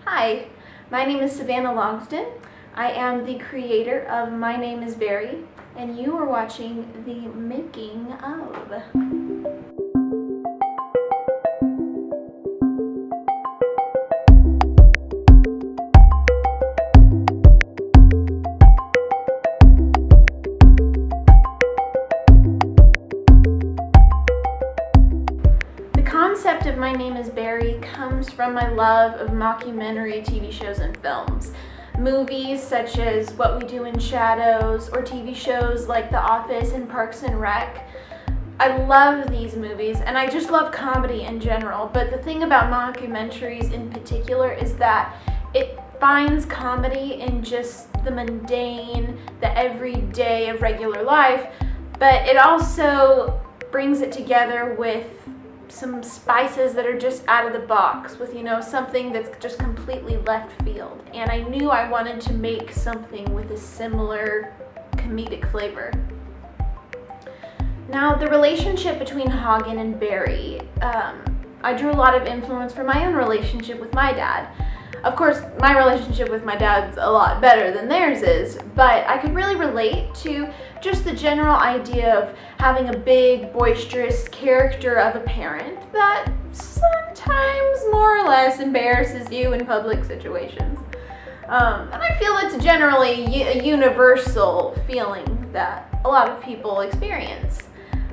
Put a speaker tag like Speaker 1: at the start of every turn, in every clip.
Speaker 1: Hi, my name is Savannah Logsdon. I am the creator of My Name is Barry, and you are watching the making of. The concept of My Name is Barry comes from my love of mockumentary TV shows and films. Movies such as What We Do in Shadows, or TV shows like The Office and Parks and Rec. I love these movies, and I just love comedy in general, but the thing about mockumentaries in particular is that it finds comedy in just the mundane, the everyday of regular life, but it also brings it together with some spices that are just out of the box, with something that's just completely left field. And I knew I wanted to make something with a similar comedic flavor. Now, the relationship between Hogan and Barry, I drew a lot of influence from my own relationship with my dad. Of course, my relationship with my dad's a lot better than theirs is, but I could really relate to just the general idea of having a big, boisterous character of a parent that sometimes more or less embarrasses you in public situations. And I feel it's generally a universal feeling that a lot of people experience.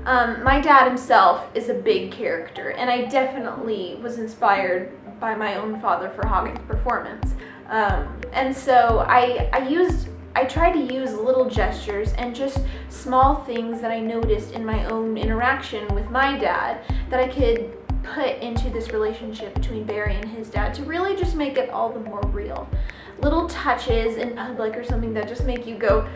Speaker 1: My dad himself is a big character, and I definitely was inspired by my own father for Hogan's performance. And so I tried to use little gestures and just small things that I noticed in my own interaction with my dad that I could put into this relationship between Barry and his dad to really just make it all the more real. Little touches in public or something that just make you go,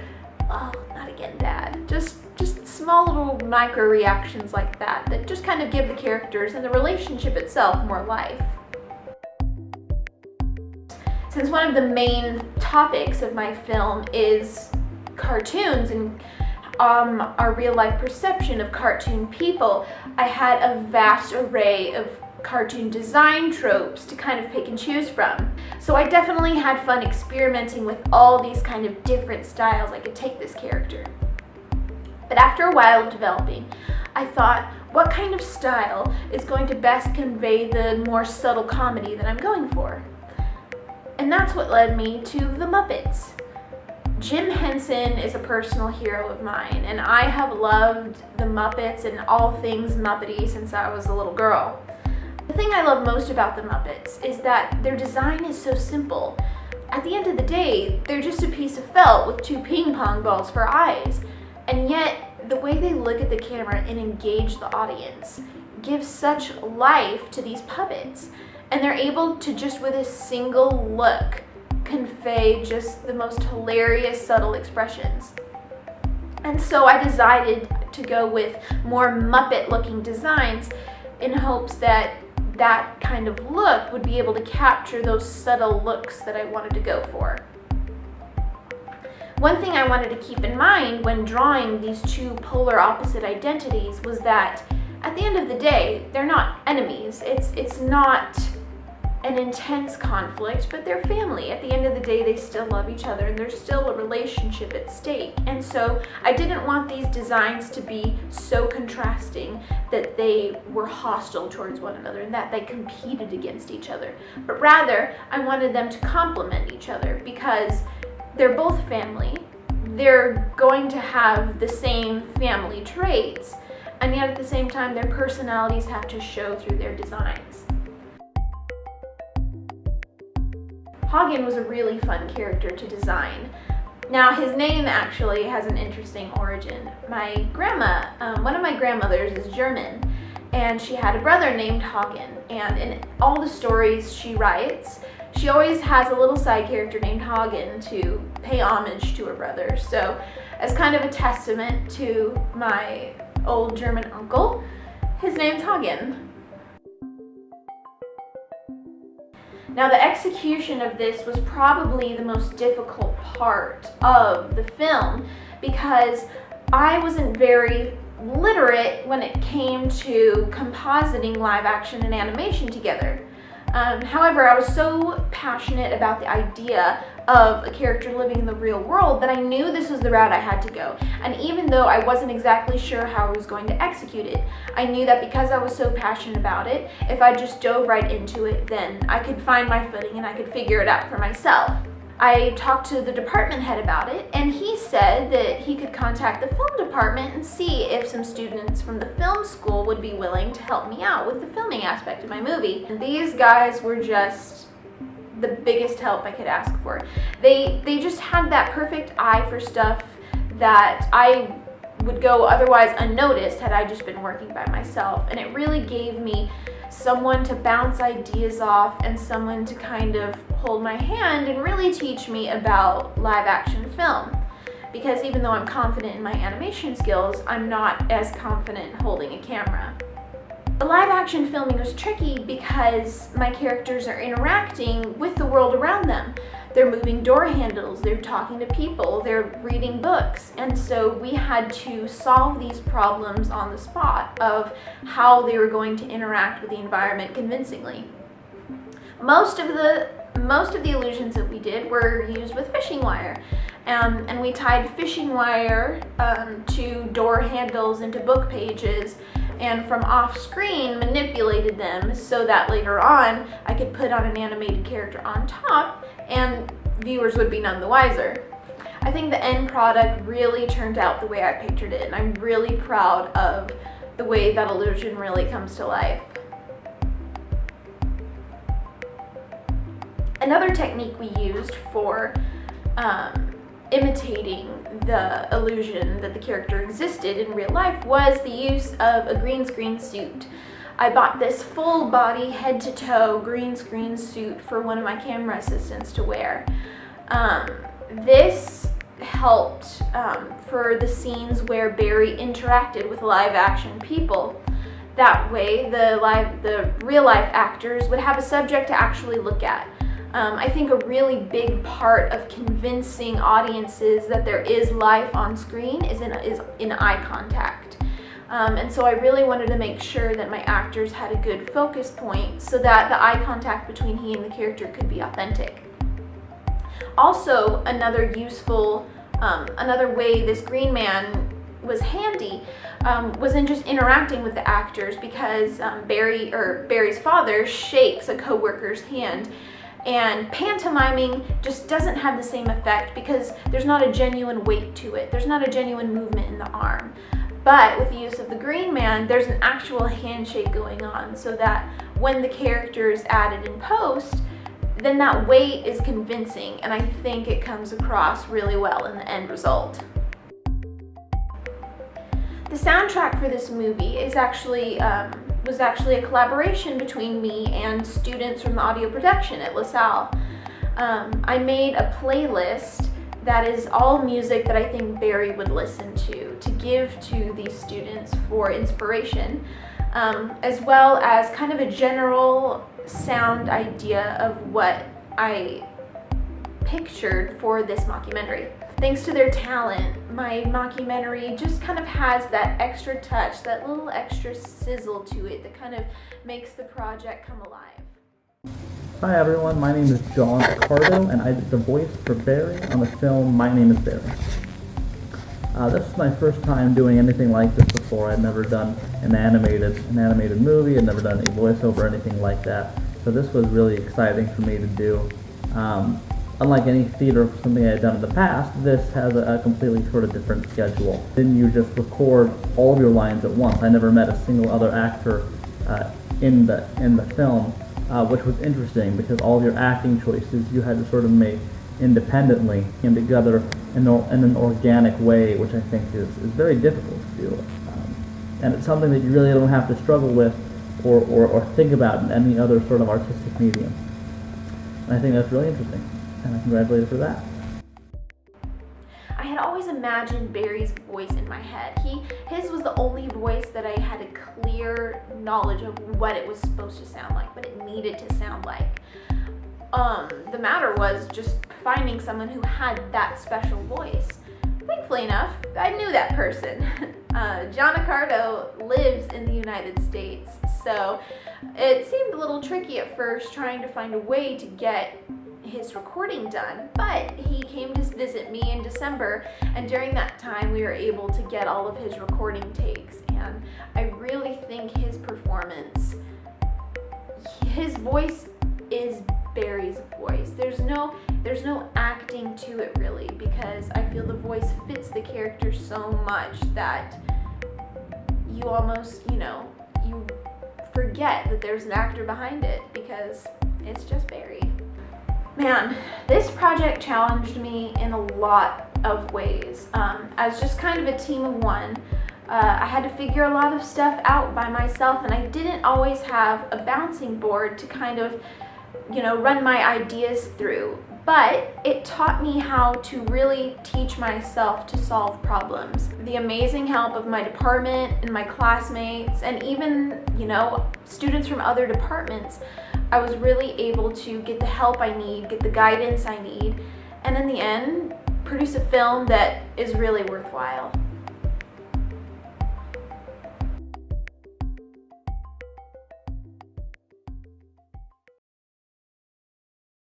Speaker 1: oh, not again, Dad. Just small little micro reactions like that just kind of give the characters and the relationship itself more life. Since one of the main topics of my film is cartoons and our real life perception of cartoon people, I had a vast array of cartoon design tropes to kind of pick and choose from. So I definitely had fun experimenting with all these kind of different styles I could take this character. But after a while of developing, I thought, what kind of style is going to best convey the more subtle comedy that I'm going for? And that's what led me to the Muppets. Jim Henson is a personal hero of mine, and I have loved the Muppets and all things Muppety since I was a little girl. The thing I love most about the Muppets is that their design is so simple. At the end of the day, they're just a piece of felt with two ping pong balls for eyes. And yet, the way they look at the camera and engage the audience gives such life to these puppets. And they're able to just with a single look convey just the most hilarious subtle expressions. And so I decided to go with more Muppet looking designs in hopes that that kind of look would be able to capture those subtle looks that I wanted to go for. One thing I wanted to keep in mind when drawing these two polar opposite identities was that at the end of the day, they're not enemies. It's not an intense conflict, but they're family. At the end of the day, they still love each other, and there's still a relationship at stake. And so I didn't want these designs to be so contrasting that they were hostile towards one another and that they competed against each other. But rather, I wanted them to complement each other because they're both family. They're going to have the same family traits, and yet at the same time, their personalities have to show through their designs. Hogan was a really fun character to design. Now, his name actually has an interesting origin. My grandma, one of my grandmothers is German, and she had a brother named Hogan, and in all the stories she writes, she always has a little side character named Hogan to pay homage to her brother. So, as kind of a testament to my old German uncle, his name's Hogan. Now, the execution of this was probably the most difficult part of the film because I wasn't very literate when it came to compositing live action and animation together. However, I was so passionate about the idea of a character living in the real world that I knew this was the route I had to go. And even though I wasn't exactly sure how I was going to execute it, I knew that because I was so passionate about it, if I just dove right into it, then I could find my footing and I could figure it out for myself. I talked to the department head about it, and he said that he could contact the film department and see if some students from the film school would be willing to help me out with the filming aspect of my movie. And these guys were just the biggest help I could ask for. They just had that perfect eye for stuff that I would go otherwise unnoticed had I just been working by myself, and it really gave me someone to bounce ideas off and someone to kind of hold my hand and really teach me about live action film. Because even though I'm confident in my animation skills, I'm not as confident holding a camera. The live action filming was tricky because my characters are interacting with the world around them. They're moving door handles, they're talking to people, they're reading books, and so we had to solve these problems on the spot of how they were going to interact with the environment convincingly. Most of the illusions that we did were used with fishing wire, and we tied fishing wire to door handles and to book pages, and from off screen manipulated them so that later on I could put on an animated character on top and viewers would be none the wiser. I think the end product really turned out the way I pictured it, and I'm really proud of the way that illusion really comes to life. Another technique we used for imitating the illusion that the character existed in real life was the use of a green screen suit. I bought this full body, head to toe green screen suit for one of my camera assistants to wear. This helped for the scenes where Barry interacted with live action people. That way the real life actors would have a subject to actually look at. I think a really big part of convincing audiences that there is life on screen is in eye contact. And so I really wanted to make sure that my actors had a good focus point so that the eye contact between he and the character could be authentic. Also, another way this green man was handy was in just interacting with the actors, because Barry's father shakes a coworker's hand, and pantomiming just doesn't have the same effect because there's not a genuine weight to it. There's not a genuine movement in the arm. But with the use of the green man, there's an actual handshake going on, so that when the character is added in post, then that weight is convincing, and I think it comes across really well in the end result. The soundtrack for this movie is was actually a collaboration between me and students from the audio production at LaSalle. I made a playlist that is all music that I think Barry would listen to give to these students for inspiration, as well as kind of a general sound idea of what I pictured for this mockumentary. Thanks to their talent, my mockumentary just kind of has that extra touch, that little extra sizzle to it that kind of makes the project come alive.
Speaker 2: Hi everyone, my name is John Ricardo, and I did the voice for Barry on the film My Name is Barry. This is my first time doing anything like this before. I'd never done an animated movie, I'd never done a voiceover or anything like that, so this was really exciting for me to do. Unlike any theater or something I had done in the past, this has a completely sort of different schedule. Then you just record all of your lines at once. I never met a single other actor in the film, which was interesting because all of your acting choices you had to sort of make independently and together in an organic way, which I think is very difficult to do. And it's something that you really don't have to struggle with or think about in any other sort of artistic medium. And I think that's really interesting, and I congratulate her for that.
Speaker 1: I had always imagined Barry's voice in my head. His was the only voice that I had a clear knowledge of what it was supposed to sound like, what it needed to sound like. The matter was just finding someone who had that special voice. Thankfully enough, I knew that person. John Ricardo lives in the United States, So it seemed a little tricky at first trying to find a way to get his recording done, but he came to visit me in December, and during that time we were able to get all of his recording takes, and I really think his performance, his voice is Barry's voice. There's no acting to it really, because I feel the voice fits the character so much that you almost, you forget that there's an actor behind it because it's just Barry. Man, this project challenged me in a lot of ways. As just kind of a team of one, I had to figure a lot of stuff out by myself, and I didn't always have a bouncing board to kind of, run my ideas through. But it taught me how to really teach myself to solve problems. The amazing help of my department and my classmates, and even, students from other departments, I was really able to get the help I need, get the guidance I need, and in the end, produce a film that is really worthwhile.